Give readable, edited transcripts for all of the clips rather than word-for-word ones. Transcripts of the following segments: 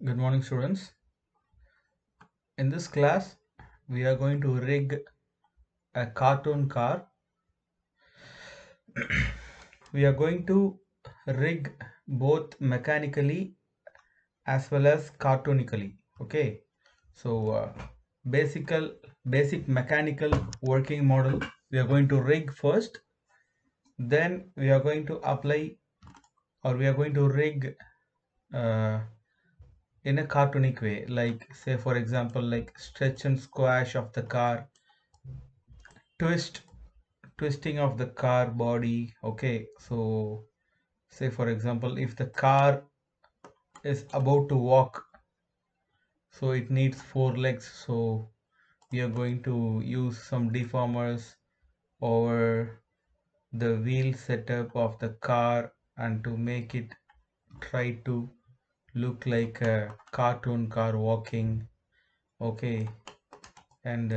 Good morning, students. In this class, we are going to rig a cartoon car. We are going to rig both mechanically as well as cartoonically. Okay, so basic mechanical working model we are going to rig first. Then we are going to apply, or we are going to rig uh, in a cartoonic way, like say for example, like stretch and squash of the car, twist twisting of the car body. Okay, so say for example, if the car is about to walk, so it needs four legs, so we are going to use some deformers over the wheel setup of the car and to make it try to look like a cartoon car walking. Okay, and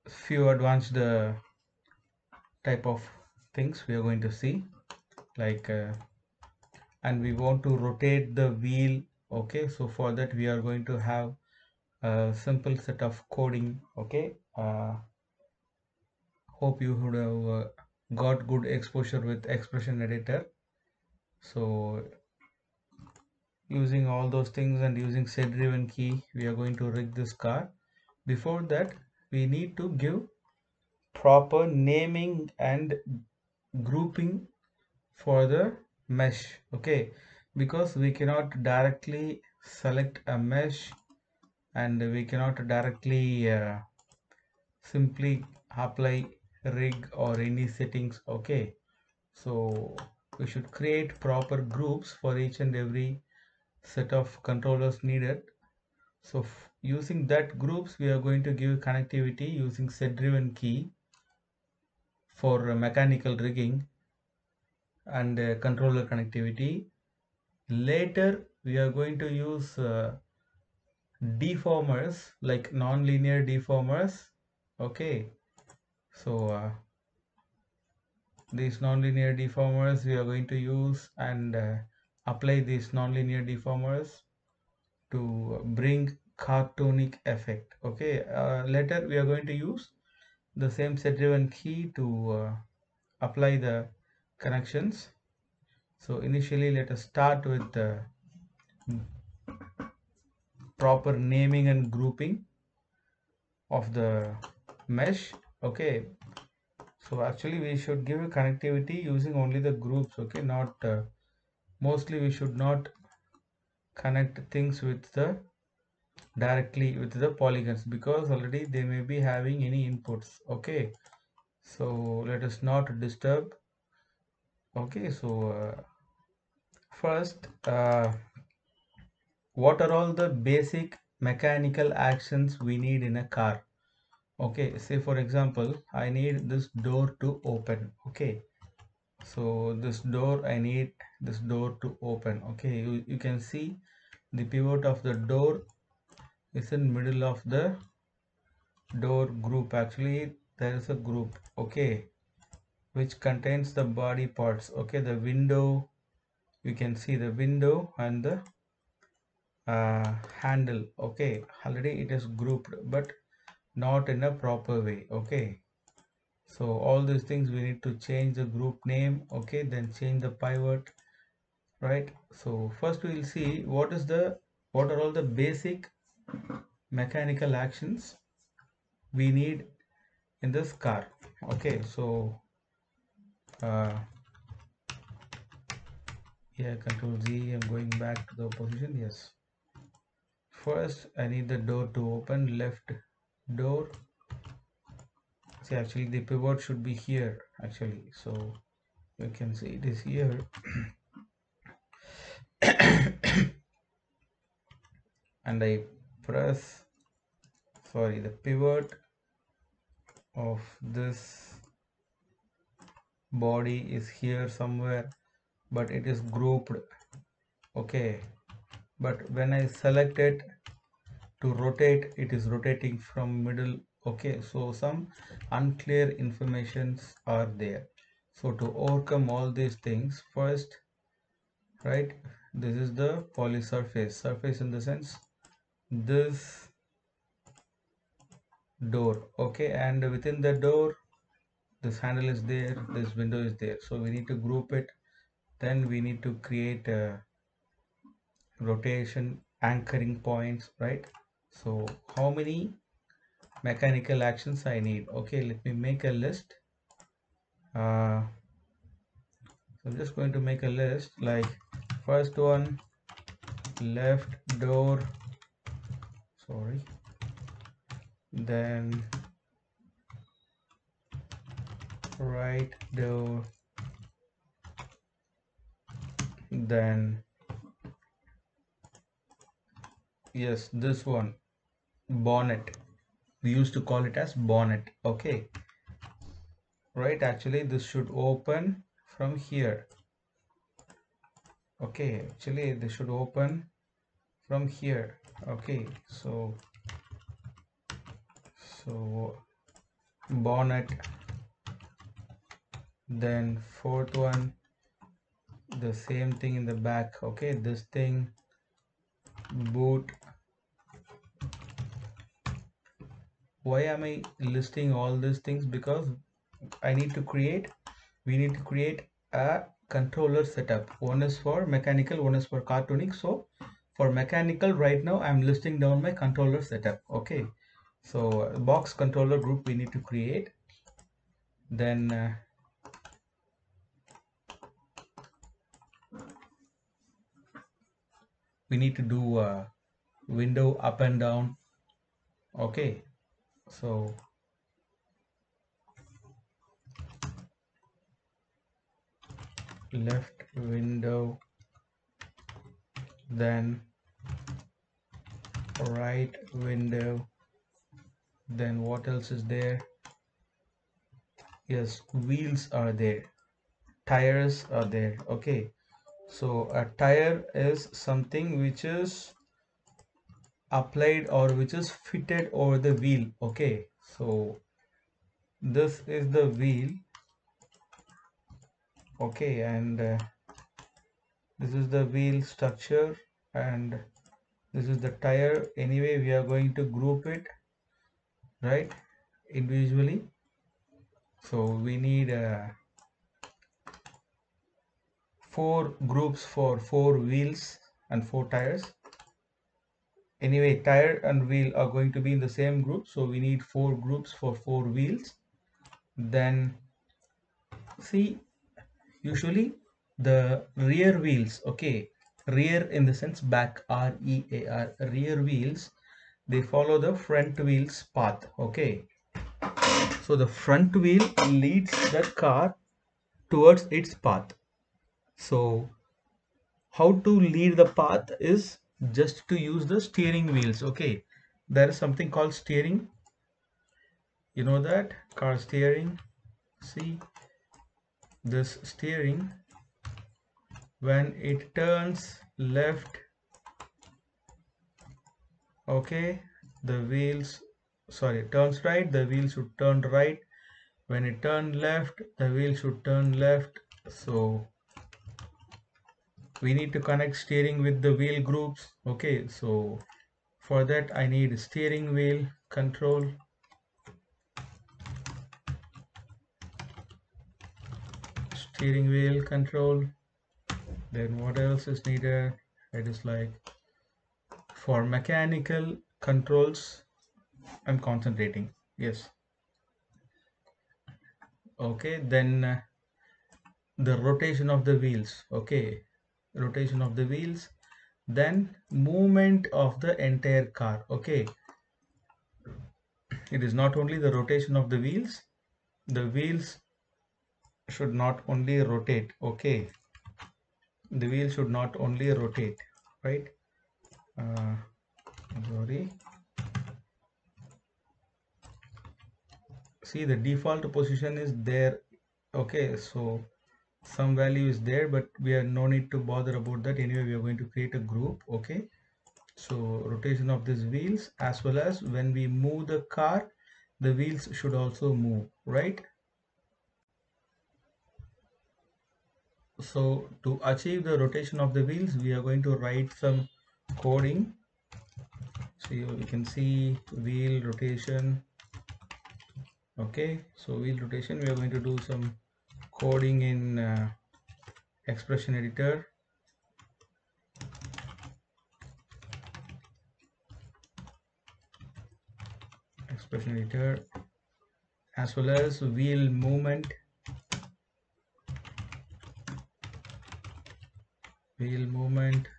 few advanced type of things we are going to see, like and we want to rotate the wheel. Okay, so for that we are going to have a simple set of coding. Okay, hope you would have got good exposure with expression editor. So using all those things and using set driven key, we are going to rig this car. Before that, we need to give proper naming and grouping for the mesh. Okay, because we cannot directly select a mesh and we cannot directly simply apply rig or any settings. Okay, so we should create proper groups for each and every set of controllers needed. So using that groups, we are going to give connectivity using set driven key for mechanical rigging and controller connectivity. Later we are going to use deformers, like non-linear deformers. Okay, so these nonlinear deformers we are going to use and apply these nonlinear deformers to bring cartoonic effect. Okay, later we are going to use the same set driven key to apply the connections. So initially let us start with the proper naming and grouping of the mesh. Okay, so actually we should give a connectivity using only the groups. Okay, not mostly we should not connect things with the directly with the polygons, because already they may be having any inputs. Okay, so let us not disturb. Okay, so first, what are all the basic mechanical actions we need in a car? Okay, say for example, I need this door to open. Okay, so this door, I need this door to open. Okay, you can see the pivot of the door is in middle of the door group. Actually there is a group, okay, which contains the body parts. Okay, the window, you can see the window and the handle. Okay, already it is grouped but not in a proper way. Okay, so all these things we need to change the group name. Okay, then change the pivot, right? So first we will see what are all the basic mechanical actions we need in this car. Okay, so uh, yeah, control Z, I'm going back to the position. Yes, first I need the door to open. Left door, see, actually the pivot should be here actually, so you can see it is here. And I press, sorry, the pivot of this body is here somewhere, but it is grouped. Okay, but when I select it to rotate, it is rotating from middle. Okay, so some unclear informations are there. So to overcome all these things, first, right, this is the poly surface in the sense this door, okay, and within the door this handle is there, this window is there, so we need to group it. Then we need to create rotation anchoring points, right? So how many mechanical actions I need? Okay, let me make a list. So I'm just going to make a list, like first one, left door, sorry, then right door, then yes, this one, bonnet. We used to call it as bonnet, okay, right? Actually this should open from here, okay, actually this should open from here, okay, so bonnet, then fourth one, the same thing in the back, okay, this thing, boot. Why am I listing all these things? Because we need to create a controller setup. One is for mechanical, one is for cartooning. So for mechanical, right now I'm listing down my controller setup, okay. So box controller group we need to create. Then we need to do window up and down, okay. So left window, then right window, then what else is there? Yes, wheels are there, tires are there, okay. So a tire is something which is applied or which is fitted over the wheel, okay. So this is the wheel, okay, and this is the wheel structure, and this is the tire. Anyway, we are going to group it, right, individually. So we need 4 groups for 4 wheels and 4 tires. Anyway, tire and wheel are going to be in the same group, so we need 4 groups for 4 wheels. Then see, usually the rear wheels, okay, rear in the sense back, rear, rear wheels, they follow the front wheels path, okay. So the front wheel leads the car towards its path. So how to lead the path is just to use the steering wheels, okay. There is something called steering, you know that car steering. See, this steering, when it turns left, okay, the wheels, sorry, turns right, the wheel should turn right. When it turns left, the wheel should turn left. So we need to connect steering with the wheel groups, okay. So for that I need steering wheel control, steering wheel control. Then what else is needed? It is like for mechanical controls I'm concentrating, yes, okay. Then the rotation of the wheels, okay, rotation of the wheels, then movement of the entire car, okay. It is not only the rotation of the wheels should not only rotate, okay, the wheel should not only rotate, right. uh, Sorry, see the default position is there, okay. So some value is there, but we are no need to bother about that. Anyway, we are going to create a group, okay. So rotation of these wheels, as well as when we move the car, the wheels should also move, right. So to achieve the rotation of the wheels, we are going to write some coding. So you can see wheel rotation. Okay, so wheel rotation, we are going to do some coding in expression editor. Expression editor, as well as wheel movement,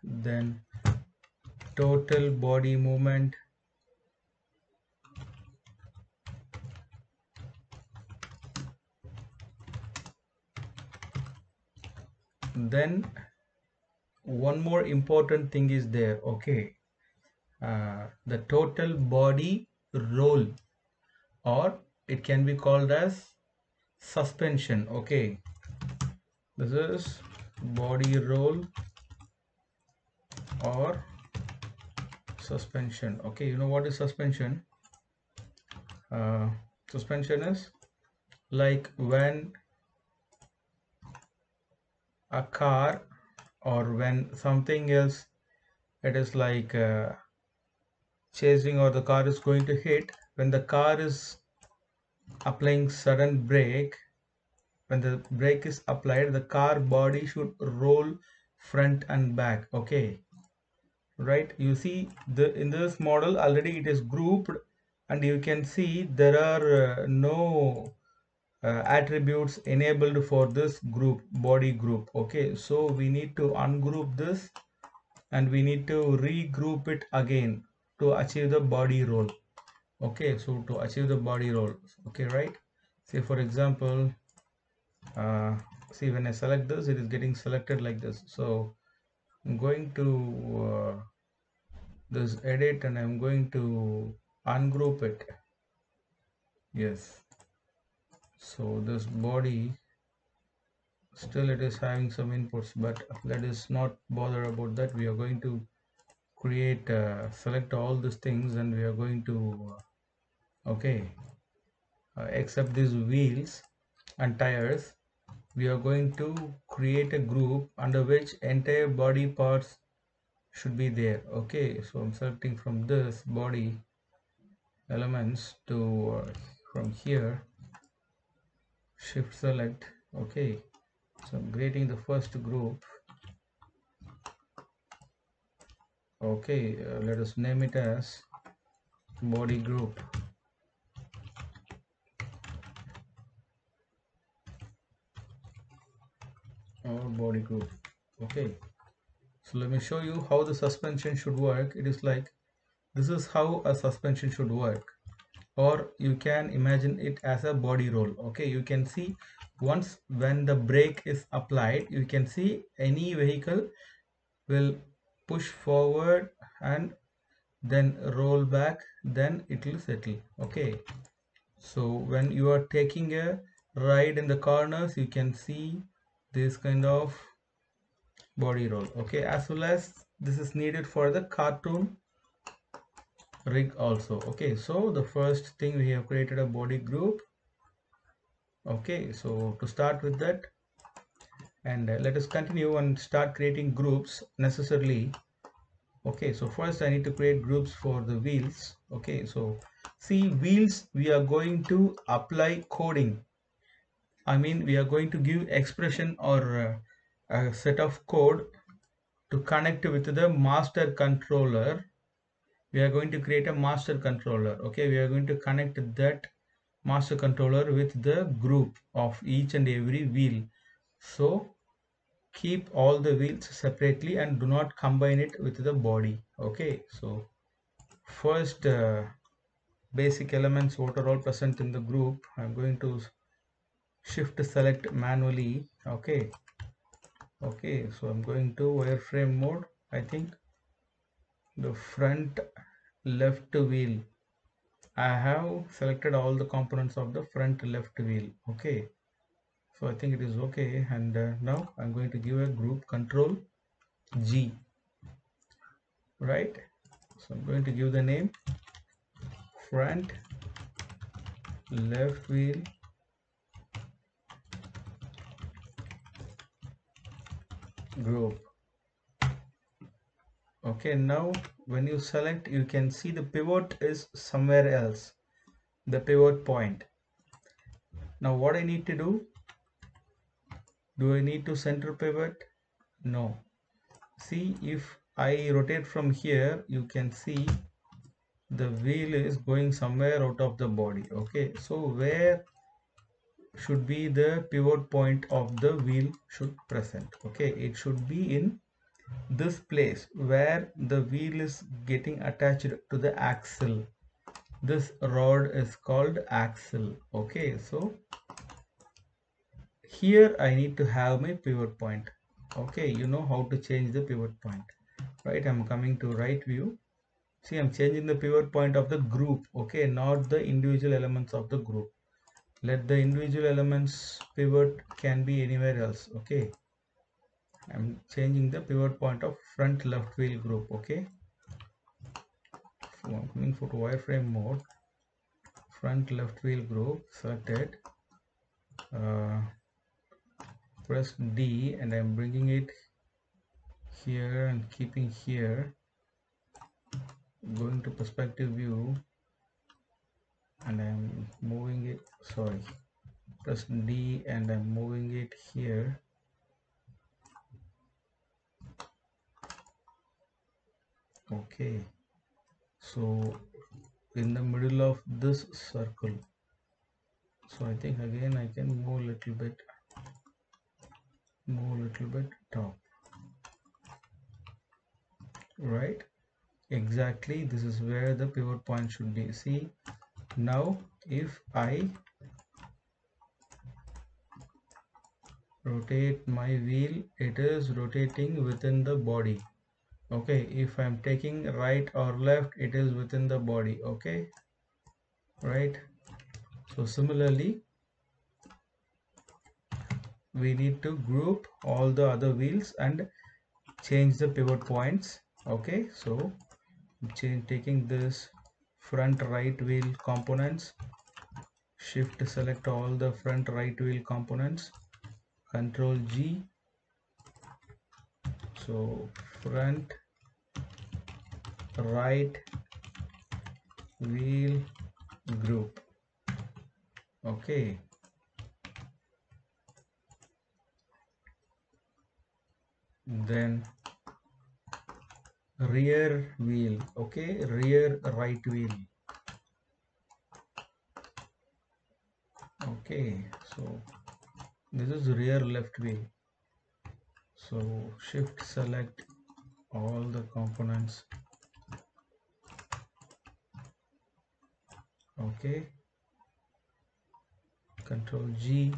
then total body movement, then one more important thing is there. Okay, the total body roll, or it can be called as suspension. Okay, this is body roll or suspension. Okay, you know what is suspension? Suspension is like when a car, or when something else, it is like chasing, or the car is going to hit, when the car is applying sudden brake, when the brake is applied, the car body should roll front and back. Okay, right, you see the in this model already it is grouped, and you can see there are no attributes enabled for this group, body group. Okay, so we need to ungroup this and we need to regroup it again to achieve the body roll. Okay, so to achieve the body roll, okay, right, say for example, see when I select this, it is getting selected like this. So I'm going to this edit, and I'm going to ungroup it. Yes, so this body, still it is having some inputs, but let us not bother about that. We are going to create select all these things, and we are going to okay, except these wheels and tires, we are going to create a group under which entire body parts should be there. Okay, so I'm selecting from this body elements to from here, shift select. Okay, so I'm creating the first group. Okay, let us name it as body group. Or body group. Okay, so let me show you how the suspension should work. It is like this is how a suspension should work, or you can imagine it as a body roll. Okay, you can see once when the brake is applied, you can see any vehicle will push forward and then roll back, then it will settle. Okay, so when you are taking a ride in the corners, you can see this kind of body roll. Okay, as well as this is needed for the cartoon rig also. Okay, so the first thing, we have created a body group. Okay, so to start with that, and let us continue and start creating groups necessarily. Okay, so first I need to create groups for the wheels. Okay, so see, wheels, we are going to apply coding. I mean, we are going to give expression or a set of code to connect with the master controller. We are going to create a master controller. Okay, we are going to connect that master controller with the group of each and every wheel. So keep all the wheels separately and do not combine it with the body. Okay, so first basic elements what are all present in the group, I'm going to shift select manually. Okay, okay, so I'm going to wireframe mode. I think the front left wheel, I have selected all the components of the front left wheel. Okay, so I think it is okay, and now I'm going to give a group control G, right? So I'm going to give the name front left wheel group. Okay, now when you select, you can see the pivot is somewhere else, the pivot point. Now what I need to do I need to center pivot? No. See, if I rotate from here, you can see the wheel is going somewhere out of the body. Okay, so where should be the pivot point of the wheel should present? Okay, it should be in this place where the wheel is getting attached to the axle. This rod is called axle. Okay, so here I need to have my pivot point. Okay, you know how to change the pivot point, right? I'm coming to right view. See, I'm changing the pivot point of the group. Okay, not the individual elements of the group. Let the individual elements pivot can be anywhere else. Okay, I'm changing the pivot point of front left wheel group. Okay, so I'm coming for wireframe mode, front left wheel group selected, press D, and I'm bringing it here and keeping here, going to perspective view, and I'm moving it, sorry, press D and I'm moving it here. Okay, so in the middle of this circle, so I think again I can move a little bit top, right? Exactly, this is where the pivot point should be. See, now if I rotate my wheel, it is rotating within the body. Okay, if I'm taking right or left, it is within the body. Okay, right? So similarly, we need to group all the other wheels and change the pivot points. Okay, so taking this front right wheel components, shift select all the front right wheel components, control G, so front right wheel group. Okay, then rear wheel. Okay, rear right wheel. Okay, so this is rear left wheel, so shift select all the components. Okay, control G,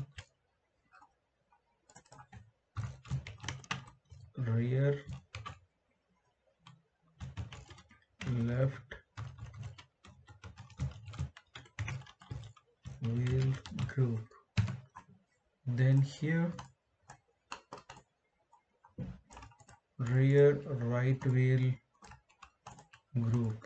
rear left wheel group. Then here rear right wheel group.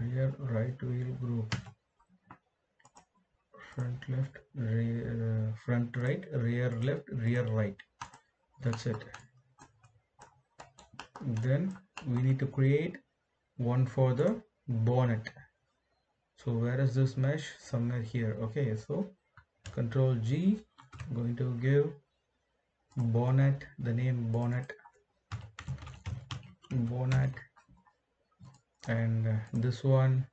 Rear right wheel group. Front left, rear, front right, rear left, rear right. That's it. Then we need to create one for the bonnet. So where is this mesh? Somewhere here. Okay, so control G, going to give bonnet, the name bonnet, and this one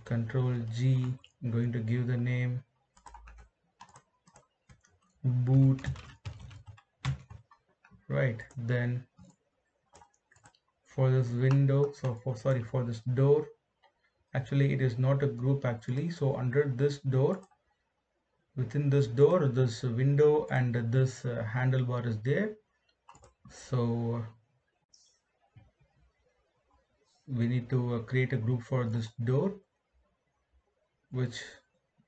control G, going to give the name boot, right? Then for this window, so for this door, actually it is not a group actually, so under this door, within this door, this window and this handlebar is there, so we need to create a group for this door which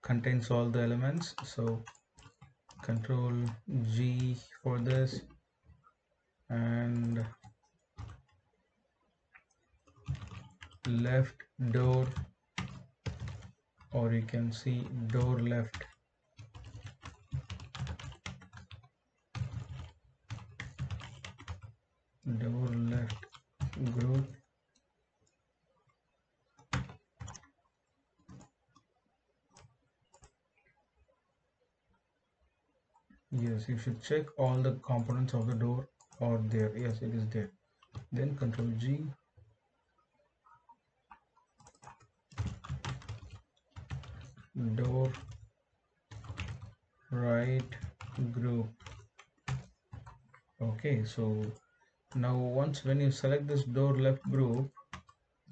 contains all the elements. So control G for this, and left door, or you can see door left. Door left group. Yes, you should check all the components of the door are there. Yes, it is there. Then Control G. Door right group. Okay, so now once when you select this door left group,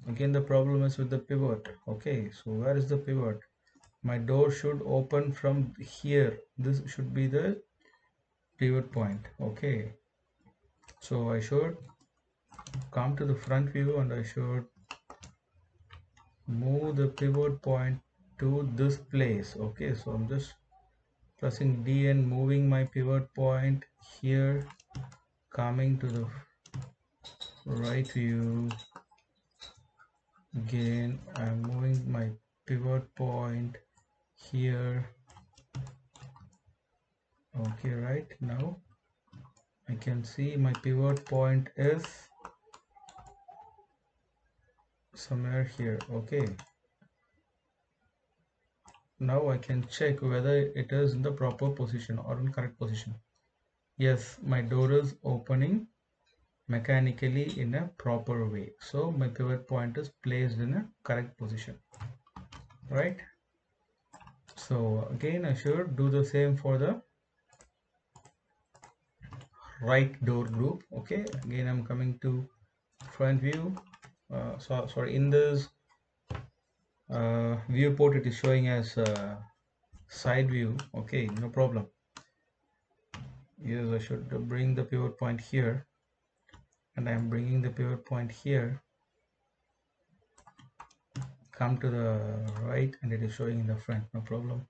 again the problem is with the pivot. Okay, so where is the pivot? My door should open from here. This should be the pivot point. Okay, so I should come to the front view and I should move the pivot point to this place. Okay, so I'm just pressing D and moving my pivot point here, coming to the right view. Again, I'm moving my pivot point here. Okay, right now I can see my pivot point is somewhere here. Okay, now I can check whether it is in the proper position or in correct position. Yes, my door is opening mechanically in a proper way, so my pivot point is placed in a correct position, right? So again I should do the same for the right door group. Okay, again I'm coming to front view. Sorry, in this viewport it is showing as side view. Okay, no problem. Yes, I should bring the pivot point here, and I am bringing the pivot point here. Come to the right and it is showing in the front, no problem.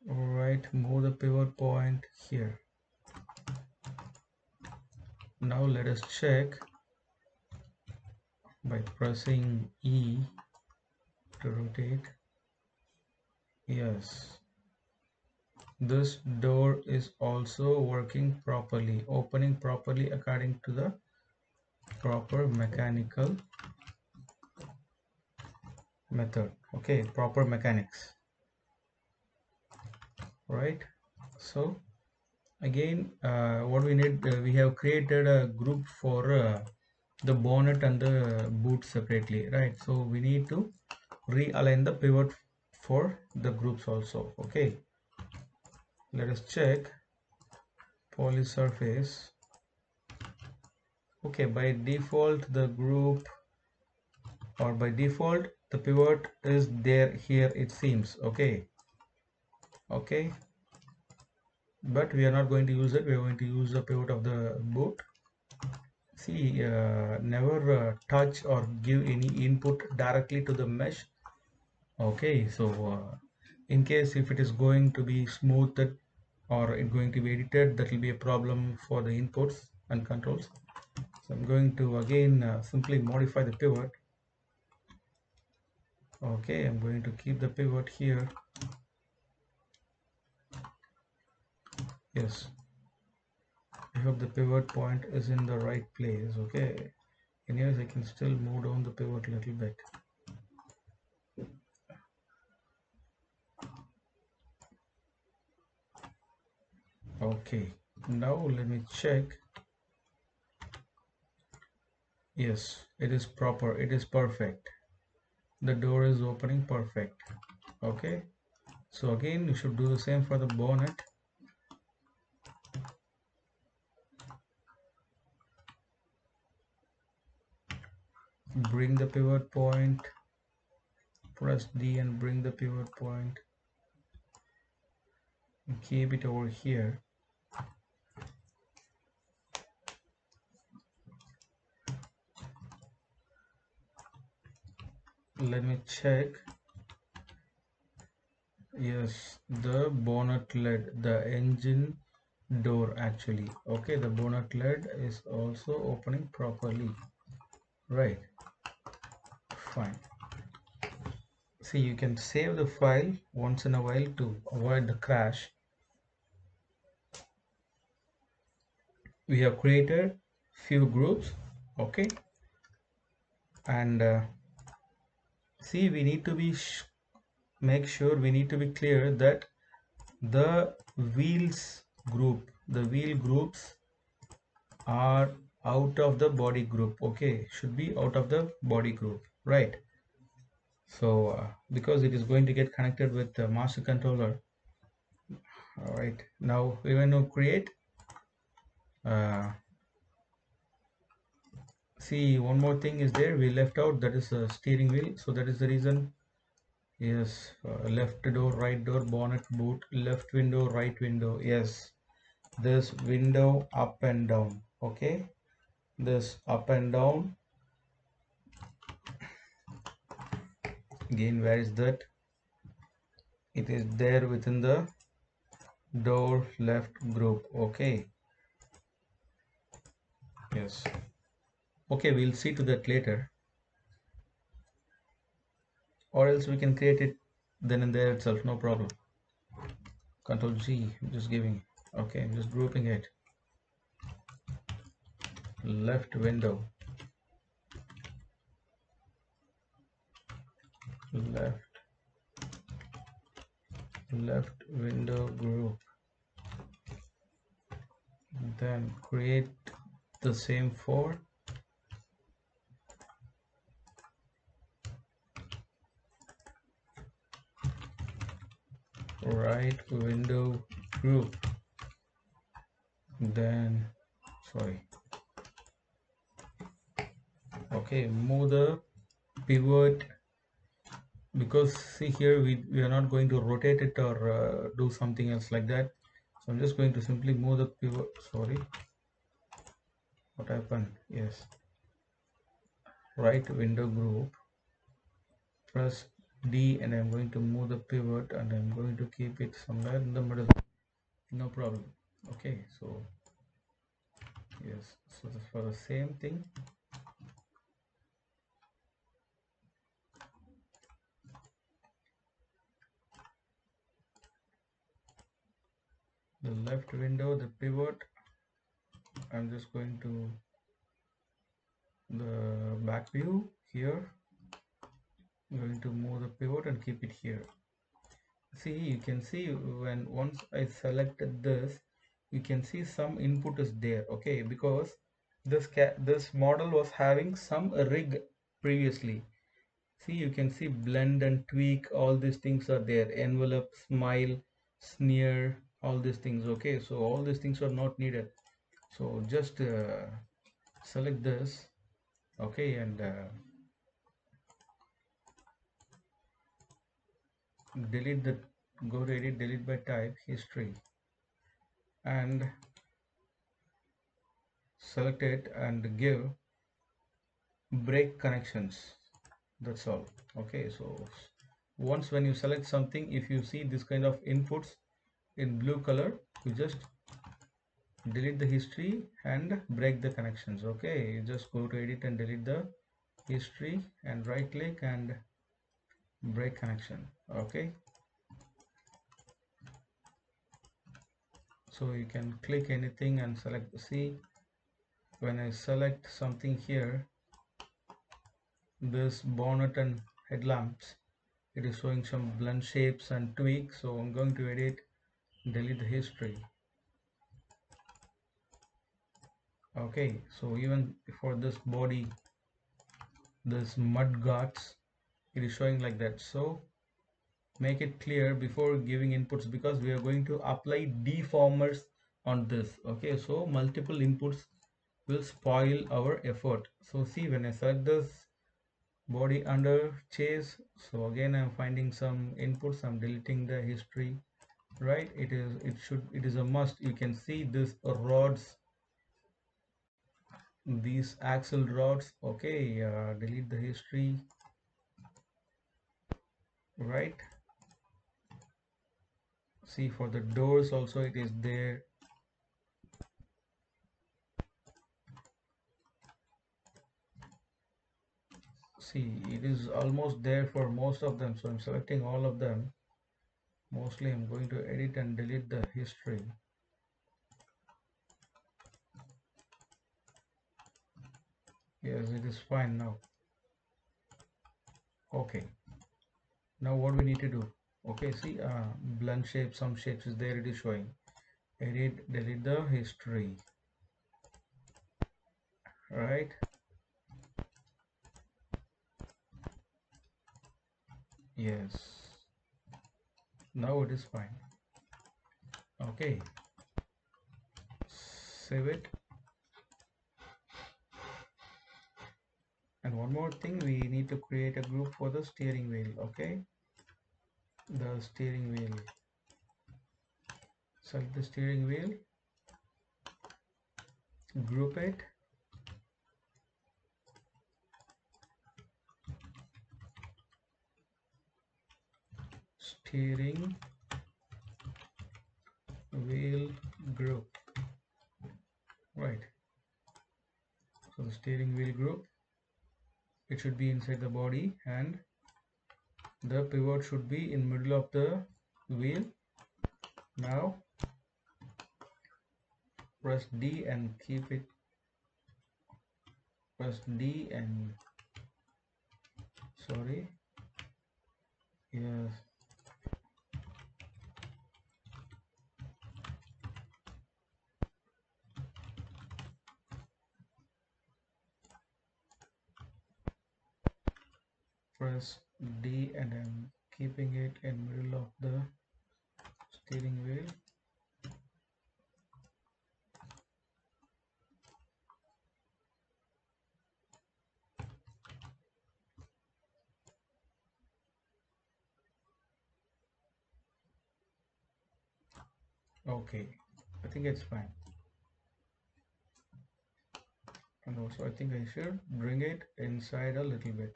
All right, move the pivot point here. Now let us check by pressing E to rotate. Yes, this door is also working properly, opening properly according to the proper mechanical method. Okay, proper mechanics, right? So again what we need, we have created a group for the bonnet and the boot separately, right? So we need to realign the pivot for the groups also. Okay, let us check poly surface. Okay, by default the group, or by default the pivot is there here, it seems. Okay, okay, but we are not going to use it. We are going to use the pivot of the boot. See, never touch or give any input directly to the mesh. Okay, so in case if it is going to be smoothed or it going to be edited, that will be a problem for the inputs and controls. So I'm going to again simply modify the pivot. Okay, I'm going to keep the pivot here. Yes, I hope the pivot point is in the right place. Okay, anyways I can still move down the pivot a little bit. Okay, now let me check. Yes, it is proper, it is perfect. The door is opening perfect. Okay, so again you should do the same for the bonnet. Bring the pivot point, press D and bring the pivot point and keep it over here. Let me check. Yes, the bonnet led, the engine door actually. Okay, the bonnet lid is also opening properly. Right, fine. See, you can save the file once in a while to avoid the crash. We have created few groups. Okay, and see, we need to be make sure we need to be clear that the wheels group, the wheel groups are out of the body group. Okay, should be out of the body group, right? So because it is going to get connected with the master controller. All right, now we want to create uh, see, one more thing is there we left out, that is a steering wheel. So that is the reason. Yes, left door, right door, bonnet, boot, left window, right window. Yes, this window up and down. Okay, this up and down. Again, where is that? It is there within the door left group. Okay, yes. Okay, we'll see to that later, or else we can create it then and there itself, no problem. Control G, just giving. Okay, I'm just grouping it. Left window, left left window group. Then create the same for right window group. Then sorry, okay, move the pivot, because see here we are not going to rotate it or do something else like that. So I'm just going to simply move the pivot. Sorry, what happened? Yes, right window group, press D, and I'm going to move the pivot, and I'm going to keep it somewhere in the middle, no problem. Okay, so yes, so for the same thing, the left window, the pivot, I'm just going to the back view here. I'm going to move the pivot and keep it here. See, you can see when once I selected this, you can see some input is there. Okay, because this model was having some rig previously. See, you can see blend and tweak, all these things are there. Envelope, smile, sneer, all these things. Okay, so all these things are not needed. So just select this. Okay, and delete the, go to edit, delete by type, history, and select it and give break connections. That's all. Okay, so once when you select something, if you see this kind of inputs in blue color, you just delete the history and break the connections. Okay, you just go to edit and delete the history and right click and break connection. Okay, so you can click anything and select. See, when I select something here, this bonnet and headlamps, it is showing some blend shapes and tweaks. So I'm going to edit, delete the history. Okay, so even for this body, this mud guards, it is showing like that. So make it clear before giving inputs, because we are going to apply deformers on this. Okay, so multiple inputs will spoil our effort. So see, when I select this body under chase, so again I'm finding some inputs, I'm deleting the history. Right, it is a must. You can see this rods, these axle rods. Okay, delete the history. Right, see, for the doors also it is there. See, it is almost there for most of them, so I'm selecting all of them. Mostly I'm going to edit and delete the history. Yes, it is fine now. Okay, now what we need to do? Okay, see, blend shape, some shapes is there, it is showing. Edit, delete the history, right? Yes, now it is fine. Okay, save it. And one more thing, we need to create a group for the steering wheel. Okay, the steering wheel, select the steering wheel, group it, steering wheel group, right? So the steering wheel group, it should be inside the body, and the pivot should be in middle of the wheel. Now press D and keep it, press D and sorry, yes, press D and I'm keeping it in middle of the steering wheel. Okay, I think it's fine. And also I think I should bring it inside a little bit.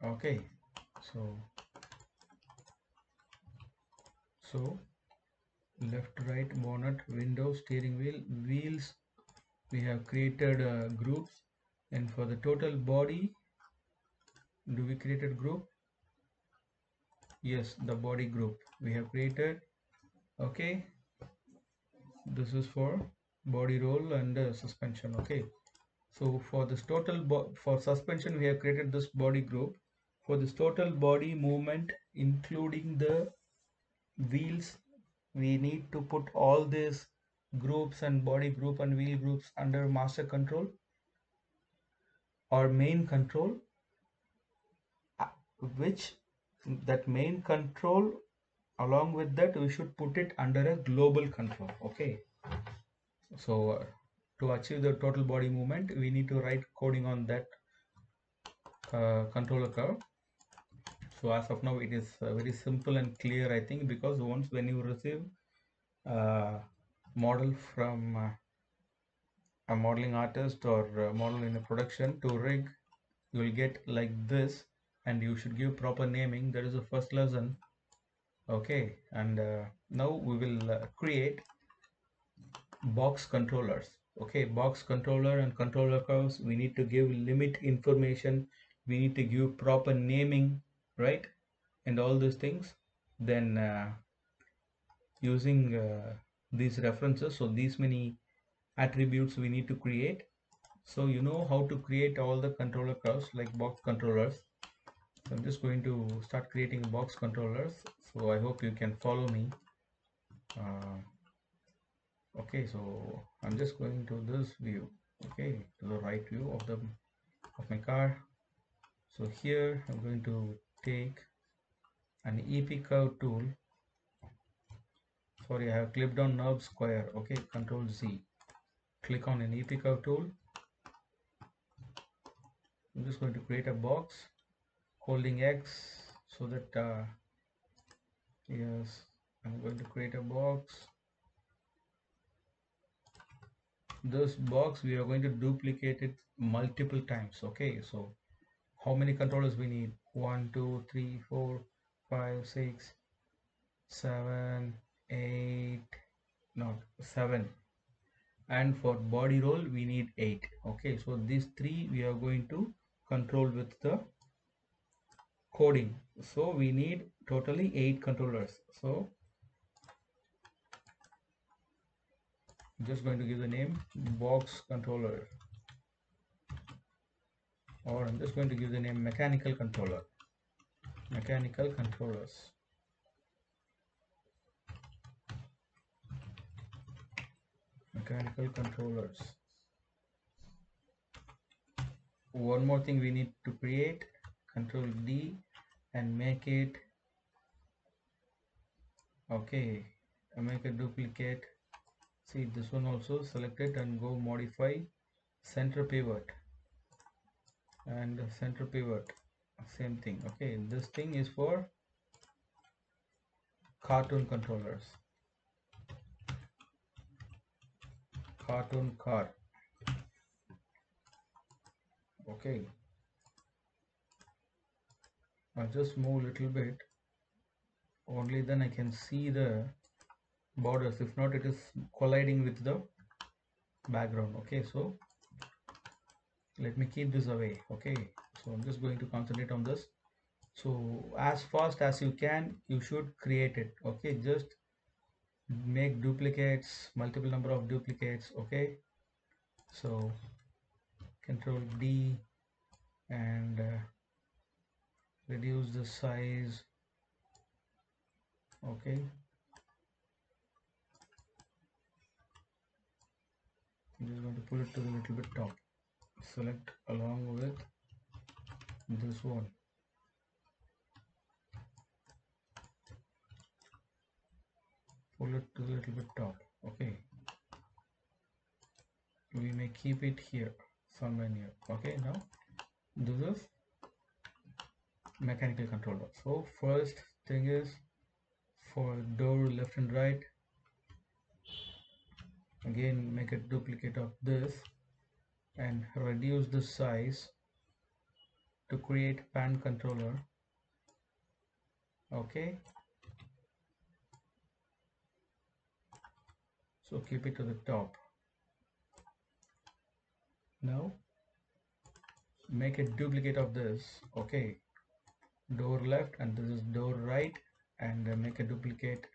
Okay, so left, right, bonnet, window, steering wheel, wheels, we have created groups. And for the total body, do we created group? Yes, the body group we have created. Okay, this is for body roll and suspension. Okay, so for this total for suspension we have created this body group. For this total body movement including the wheels, we need to put all these groups and body group and wheel groups under master control or main control, uh, which that main control, along with that we should put it under a global control. Okay, so to achieve the total body movement we need to write coding on that controller curve. So as of now it is very simple and clear, I think, because once when you receive model from a modeling artist or model in a production to rig, you will get like this, and you should give proper naming. That is the first lesson. Okay, and now we will create box controllers. Okay, box controller and controller curves, we need to give limit information, we need to give proper naming, right? And all these things. Then using these references, so these many attributes we need to create. So you know how to create all the controller curves like box controllers. So I'm just going to start creating box controllers, so I hope you can follow me. uh, okay, so I'm just going to this view, okay, to the right view of my car. So here I'm going to take an EP curve tool. Sorry, I have clipped on NURB square. Okay, Control Z, click on an EP curve tool. I'm just going to create a box holding X, so that yes, I'm going to create a box. This box we are going to duplicate it multiple times. Okay, so how many controllers we need? 1 2 3 4 5 6 7 8, not 7, and for body roll we need 8. Okay, so these three we are going to control with the coding. So we need totally 8 controllers. So I'm just going to give the name box controller, or I'm just going to give the name mechanical controller, mechanical controllers. Mechanical controllers. One more thing we need to create, control D and make it, okay, make a duplicate. See this one also, select it and go modify center pivot, and center pivot same thing. Okay, this thing is for cartoon controllers, cartoon car. Okay, I'll just move a little bit, only then I can see the borders, if not it is colliding with the background. Okay, so let me keep this away. Okay, so I'm just going to concentrate on this. So as fast as you can, you should create it. Okay, just make duplicates, multiple number of duplicates. Okay, so control D and reduce the size. Okay, I'm just going to pull it to the little bit top, select along with this one, pull it to the little bit top. Okay, we may keep it here somewhere near. Okay, now this is mechanical controller. So first thing is for door left and right, again make a duplicate of this and reduce the size to create pan controller. Okay, so keep it to the top. Now make a duplicate of this. Okay, door left and this is door right, and make a duplicate.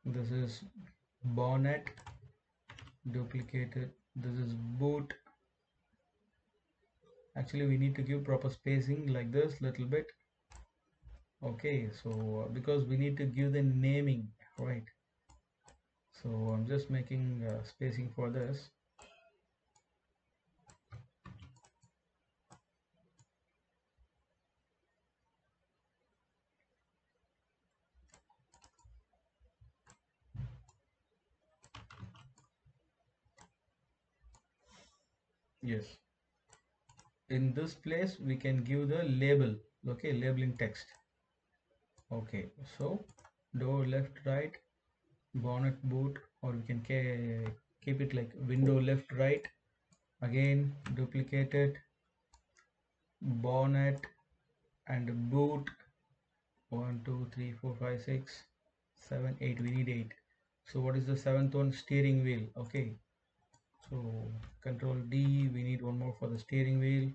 This is bonnet, duplicated. This is boot. Actually we need to give proper spacing like this little bit. Okay, so because we need to give the naming, right? So I'm just making spacing for this. Yes, in this place we can give the label. Okay, labeling text. Okay, so door left right, bonnet boot, or we can keep it like window left right. Again duplicate it, bonnet and boot. 1 2 3 4 5 6 7 8, we need 8. So what is the seventh one? Steering wheel. Okay, so control D, we need one more for the steering wheel.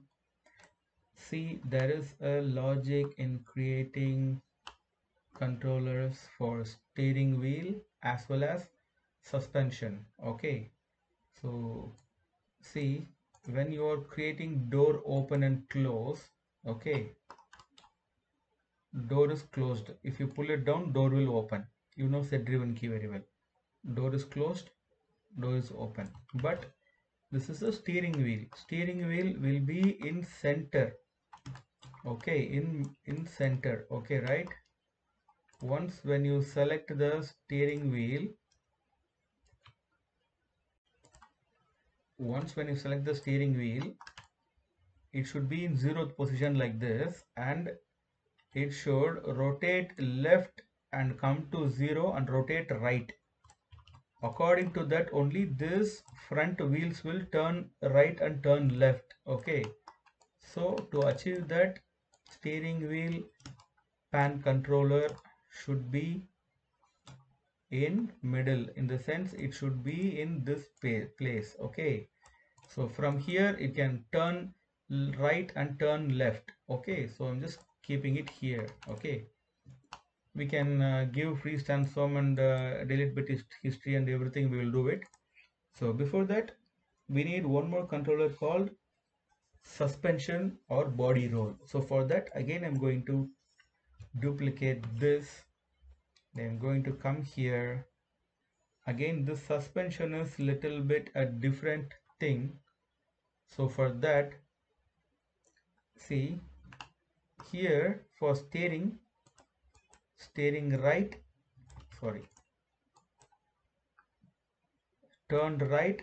See, there is a logic in creating controllers for steering wheel as well as suspension. Okay, so see, when you are creating door open and close, okay, door is closed. If you pull it down, door will open. You know set driven key very well. Door is closed, door is open. But this is a steering wheel. Steering wheel will be in center. Okay, in center. Okay, right? Once when you select the steering wheel, it should be in 0th position like this, and it should rotate left and come to 0 and rotate right. According to that only this front wheels will turn right and turn left. Okay, so to achieve that, steering wheel pan controller should be in middle, in the sense it should be in this place. Okay, so from here it can turn right and turn left. Okay, so I'm just keeping it here. Okay, we can give freeze transform and delete bit history and everything, we will do it. So before that, we need one more controller called suspension or body roll. So for that, again I'm going to duplicate this, then I'm going to come here. Again, this suspension is little bit a different thing. So for that, see here, for steering right, sorry, turn right,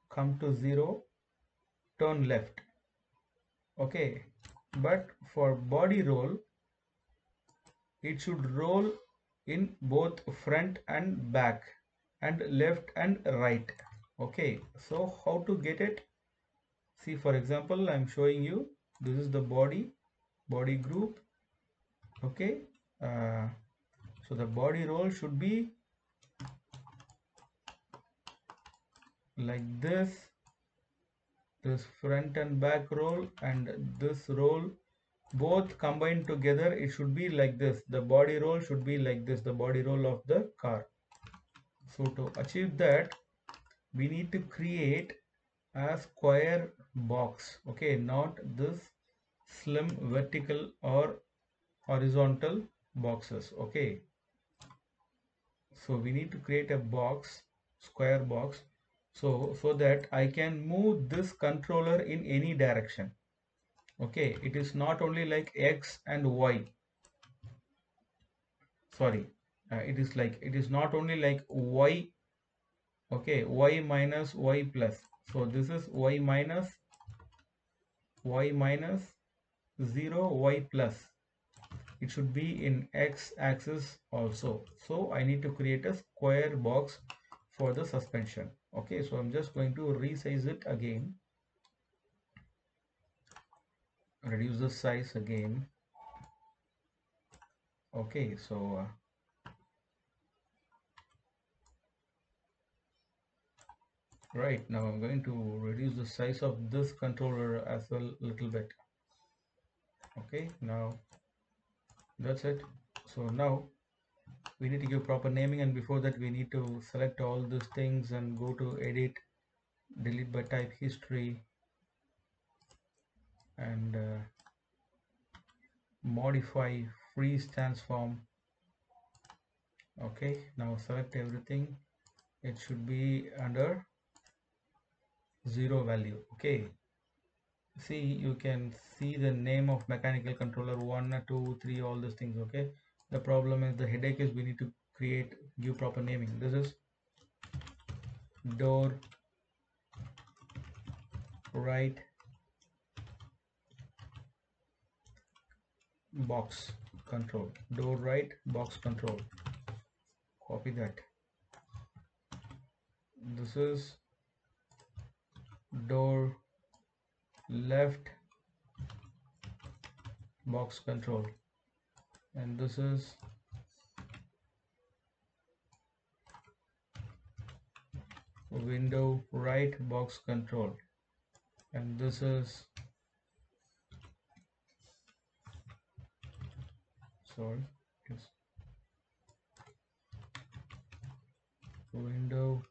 come to 0, turn left. Okay, but for body roll, it should roll in both front and back and left and right. Okay, so how to get it? See, for example, I'm showing you, this is the body group. Okay, uh, so the body roll should be like this front and back roll, and this roll both combined together, it should be like this. The body roll should be like this, the body roll of the car. So to achieve that, we need to create a square box. Okay, not this slim vertical or horizontal boxes. Okay, so we need to create a box, square box, so that I can move this controller in any direction. Okay, it is not only like X and Y, sorry, it is not only like Y. Okay, Y minus Y plus, so this is Y minus 0, Y plus. It should be in X axis also. So I need to create a square box for the suspension. Okay, so I'm just going to resize it again, reduce the size again. Okay, so right now I'm going to reduce the size of this controller as well a little bit. Okay, now that's it. So now we need to give proper naming, and before that we need to select all these things and go to edit, delete by type history, and modify freeze transform. Okay, now select everything, it should be under 0 value. Okay, see, you can see the name of mechanical controller 1, 2, 3, all these things. Okay, the problem is, the headache is, we need to give proper naming. This is door right box control, door right box control. Copy that. This is door left box control, and this is window right box control, and this is, sorry, yes, window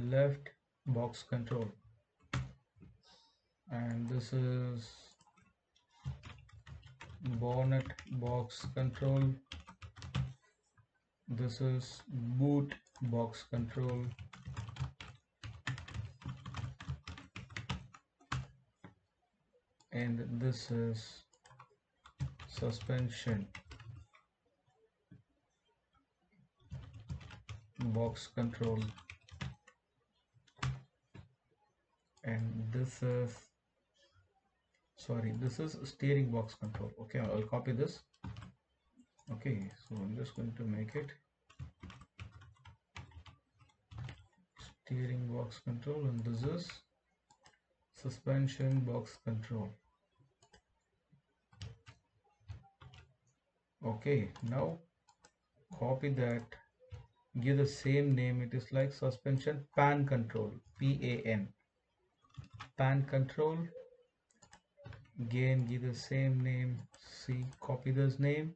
left box control, and this is bonnet box control, this is boot box control, and this is suspension box control, and this is, sorry, this is steering box control. Okay, I'll copy this. Okay, so I'm just going to make it steering box control, and this is suspension box control. Okay, now copy that, give the same name. It is like suspension pan control, PAN, pan control. Again give the same name. See, copy this name.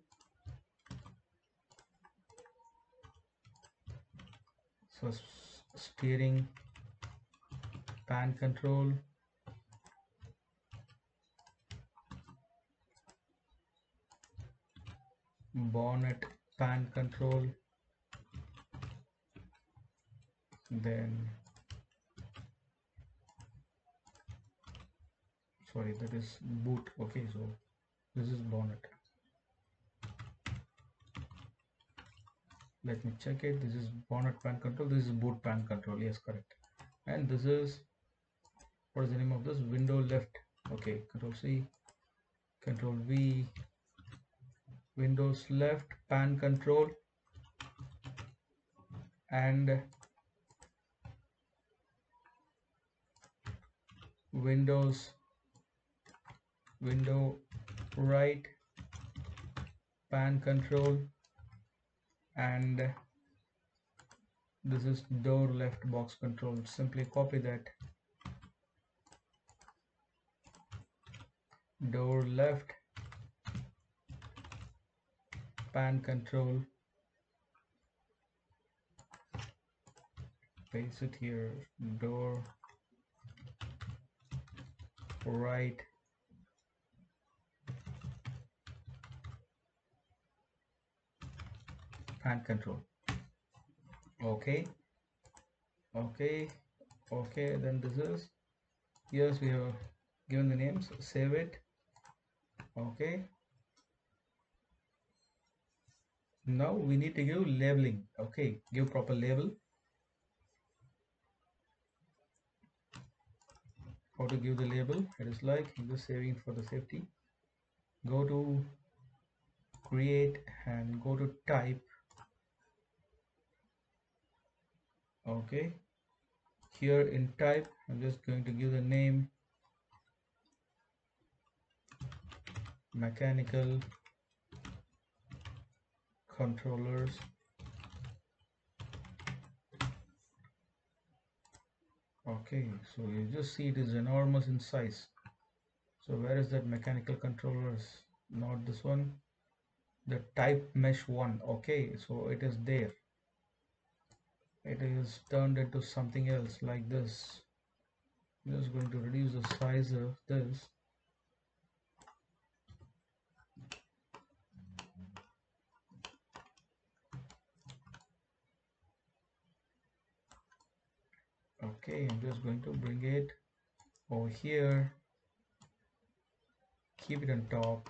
So steering pan control, bonnet pan control, then sorry, that is boot. Okay, so this is bonnet. Let me check it. This is bonnet pan control, this is boot pan control. Yes, correct. And this is, what is the name of this? Window left. Okay, control C, control V, Windows left pan control, and Windows window right pan control, and this is door left box control. Simply copy that, door left pan control, paste it here, door right pan control. Okay, okay, okay. Then this is, yes, we have given the names. Save it. Okay, now we need to give labeling. Okay, give proper label. How to give the label? It is like, I'm just saving for the safety. Go to create and go to type. Okay, here in type I'm just going to give the name mechanical controllers. Okay, so you just see it is enormous in size. So where is that mechanical controllers? Not this one, the type mesh one. Okay, so it is there. It is turned into something else like this. I'm just going to reduce the size of this. Okay, I'm just going to bring it over here, keep it on top.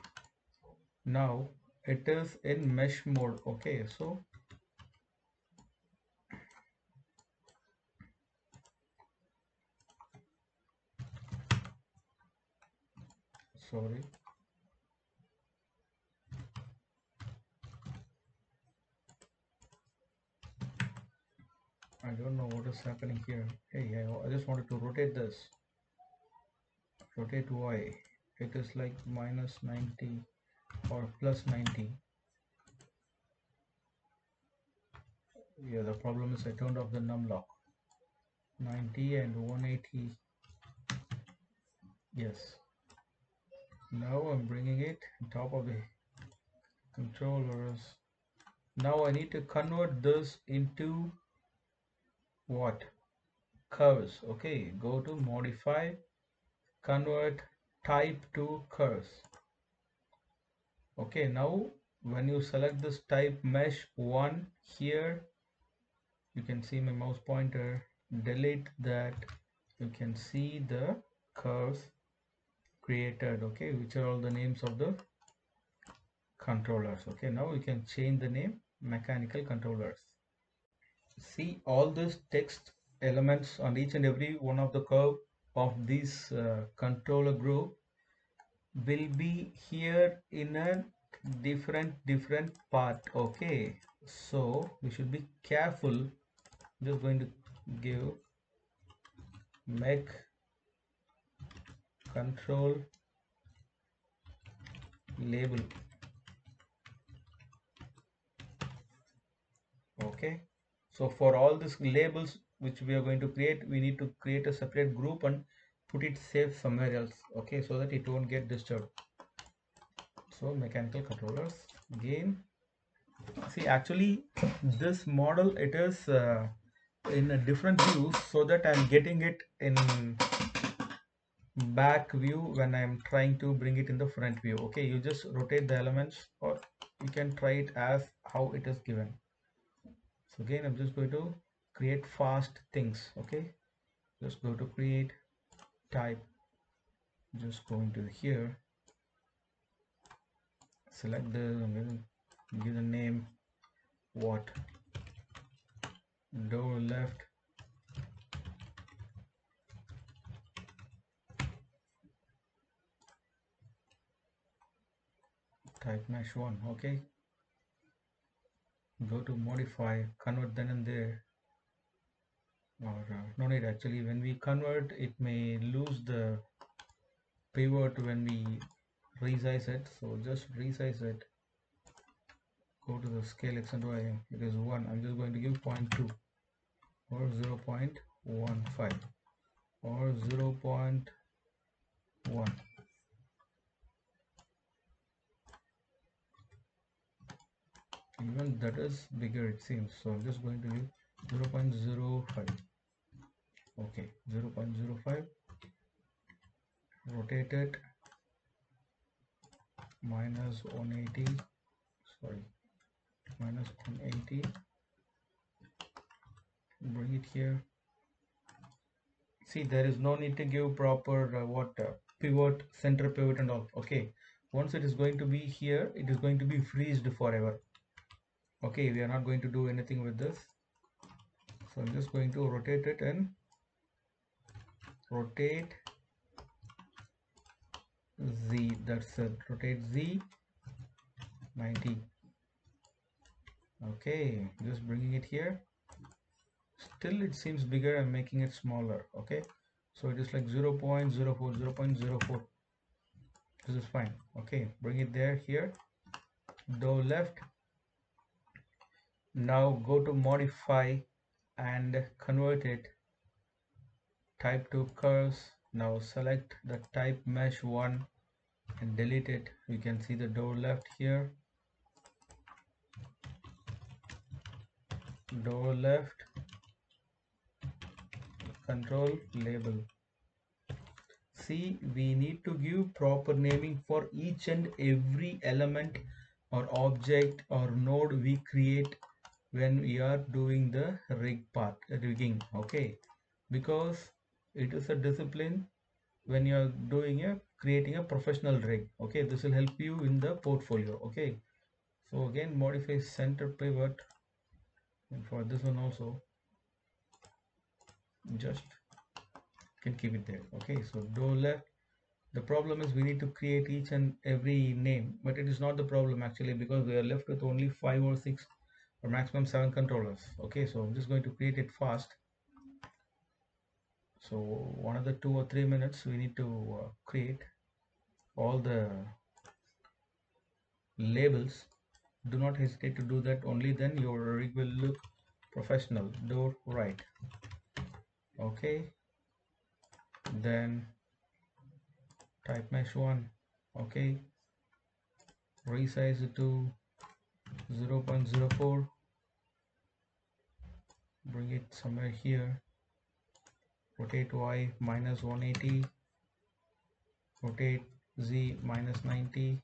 Now it is in mesh mode. Okay, so sorry, I don't know what is happening here. Hey, I just wanted to rotate this. Rotate Y. It is like minus 90 or plus 90. Yeah, the problem is I turned off the num lock. 90 and 180. Yes. Now I'm bringing it on top of the controllers. Now I need to convert this into what? Curves. Okay, go to modify, convert type to curves. Okay, now when you select this type mesh 1 here, you can see my mouse pointer, delete that, you can see the curves created, okay, which are all the names of the controllers. Okay, now we can change the name mechanical controllers. See all these text elements on each and every one of the curve of this controller group will be here in a different part. Okay, so we should be careful. I'm just going to give mech control label. Okay, so for all these labels which we are going to create, we need to create a separate group and put it safe somewhere else. Okay, so that it won't get disturbed. So mechanical controllers again. See, actually this model, it is in a different view, so that I'm getting it in back view when I'm trying to bring it in the front view. Okay, you just rotate the elements, or you can try it as how it is given. So again, I'm just going to create fast things. Okay, just go to create, type, just go into here, select the, I'm going to give the name what, door left, type mesh 1. Okay, go to modify, convert then and there, or no need. Actually, when we convert, it may lose the pivot when we resize it, so just resize it. Go to the scale x and y, it is 1. I'm just going to give 0.2 or 0.15 or 0.1. Even that is bigger, it seems, so I'm just going to give 0.05. Okay, 0.05, rotate it, minus 180, sorry, minus 180, bring it here. See, there is no need to give proper pivot, center pivot and all. Okay, once it is going to be here, it is going to be freezed forever. Okay, we are not going to do anything with this, so I'm just going to rotate it and rotate Z, that's it, rotate Z 90. Okay, just bringing it here. Still it seems bigger. I'm making it smaller. Okay, so it is like 0.04, 0.04. This is fine. Okay, bring it there, here, door left. Now go to modify and convert it, type to curves. Now select the type mesh 1 and delete it. You can see the door left here, door left, control label. See, we need to give proper naming for each and every element or object or node we create when we are doing the rigging. Okay, because it is a discipline when you are doing a creating a professional rig. Okay, this will help you in the portfolio. Okay, so again, modify center pivot, and for this one also, just can keep it there. Okay, so door left. The problem is we need to create each and every name, but it is not the problem actually, because we are left with only 5 or 6 or maximum 7 controllers. Okay, so I'm just going to create it fast. So another 2 or 3 minutes we need to create all the labels. Do not hesitate to do that, only then your rig will look professional. Door right. Okay, then type mesh 1. Okay, resize it to 0.04, bring it somewhere here, rotate Y minus 180, rotate Z minus 90,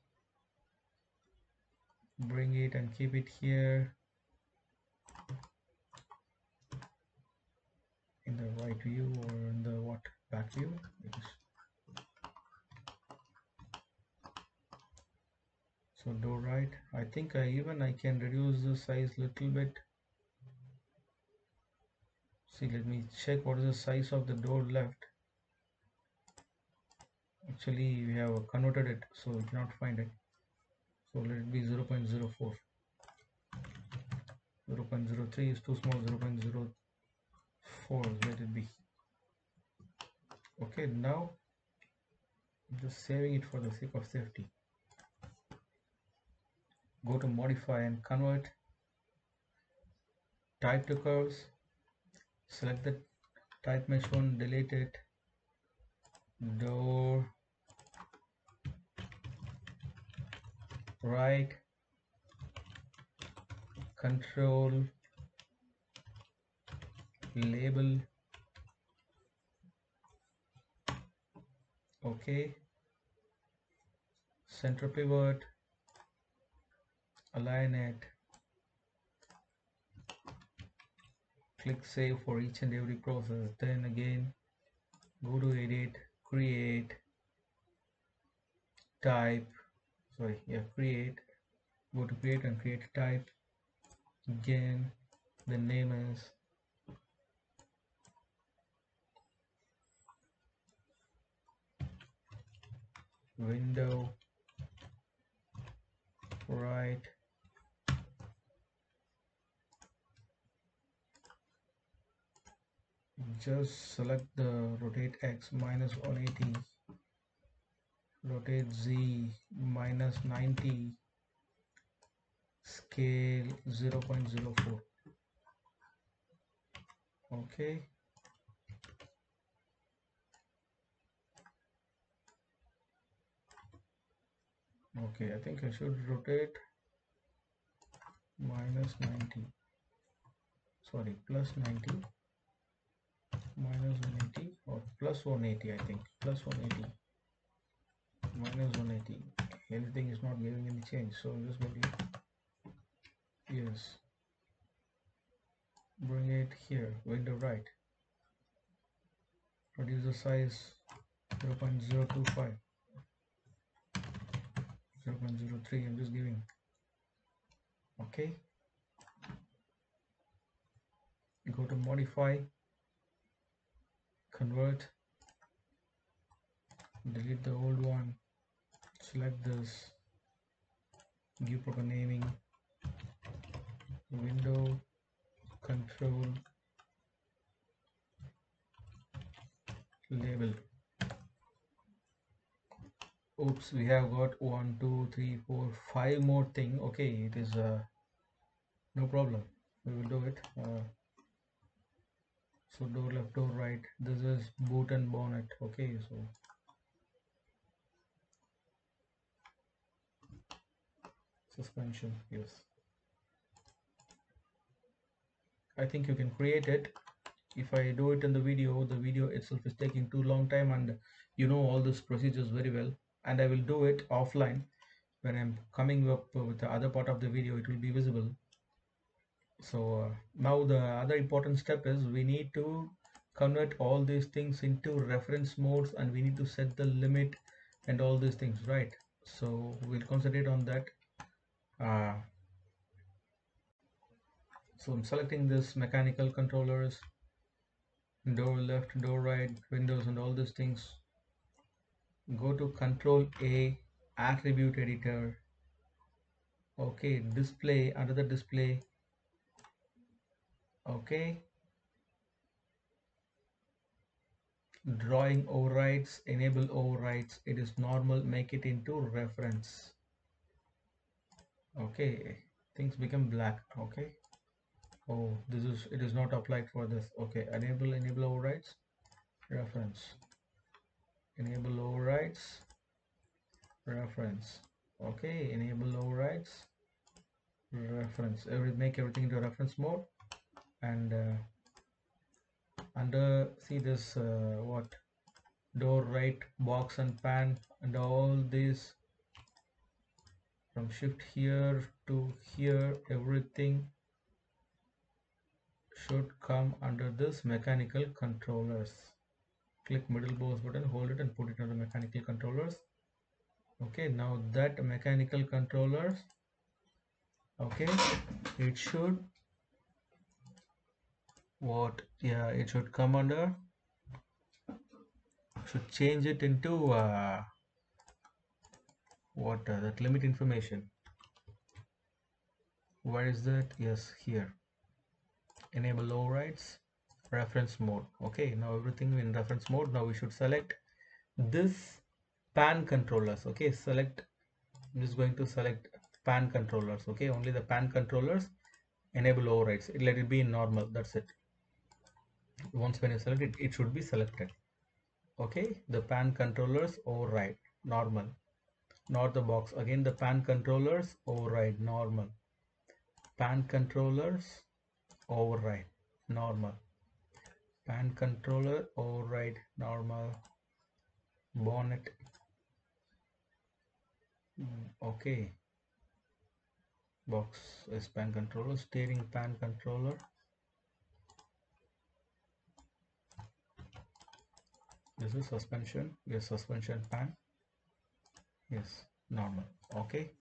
bring it and keep it here in the right view, or in the what, back view. So door right. I think I can reduce the size little bit. See, let me check what is the size of the door left. Actually, we have converted it, so we cannot find it. So let it be 0.04. 0.03 is too small. 0.04, let it be. Okay, now I'm just saving it for the sake of safety. Go to modify and convert. type to curves, select the type mesh one, delete it, door right, control label, okay, center pivot, align it, click save for each and every process. Then again go to edit, create, type, create, go to create and create type. Again the name is window right, just select the rotate X minus 180, rotate Z minus 90, scale 0.04. Okay, okay, I think I should rotate minus 90, sorry, plus 90, minus 180 or plus 180, I think plus 180, minus 180. Anything is not giving any change, so just go to, yes, bring it here, window right, reduce the size 0.025, 0.03, I'm just giving. Okay, go to modify, convert, delete the old one, select this, give proper naming, window control label. Oops, we have got 1 2 3 4 5 more thing. Okay, it is no problem, we will do it. So door left, door right, this is boot and bonnet. Okay, so suspension, yes, I think you can create it. If I do it in the video itself is taking too long time, and you know all these procedures very well, and I will do it offline. When I'm coming up with the other part of the video, it will be visible. So now the other important step is we need to convert all these things into reference modes, and we need to set the limit and all these things, right? So we'll concentrate on that. uh, so I'm selecting this mechanical controllers, door left, door right, windows and all these things. Go to control A, attribute editor. Okay, display, under the display. Okay, drawing overrides, enable overrides, it is normal, make it into reference. Okay, things become black. Okay, oh, this is, it is not applied for this. Okay, enable overrides, reference, enable overrides, reference. Okay, enable overrides, reference, make everything into reference mode. And under, see this what, door right, box and pan and all this, from shift here to here, everything should come under this mechanical controllers. Click middle mouse button, hold it and put it under mechanical controllers. Okay, now that mechanical controllers, okay, it should what, yeah, it should come under, should change it into what, that limit information. Where is that? Yes, here, enable overrides, reference mode. Okay, now everything in reference mode. Now we should select this pan controllers. Okay, select, I'm just going to select pan controllers. Okay, only the pan controllers, enable overrides. Let it be in normal. That's it. Once when you select it, it should be selected. Okay, the pan controllers override normal, not the box. Again, the pan controllers override normal, pan controllers override normal, pan controller override normal, bonnet. Okay, box is pan controller, steering pan controller. This is suspension. Yes, suspension pan. Yes, normal. Okay.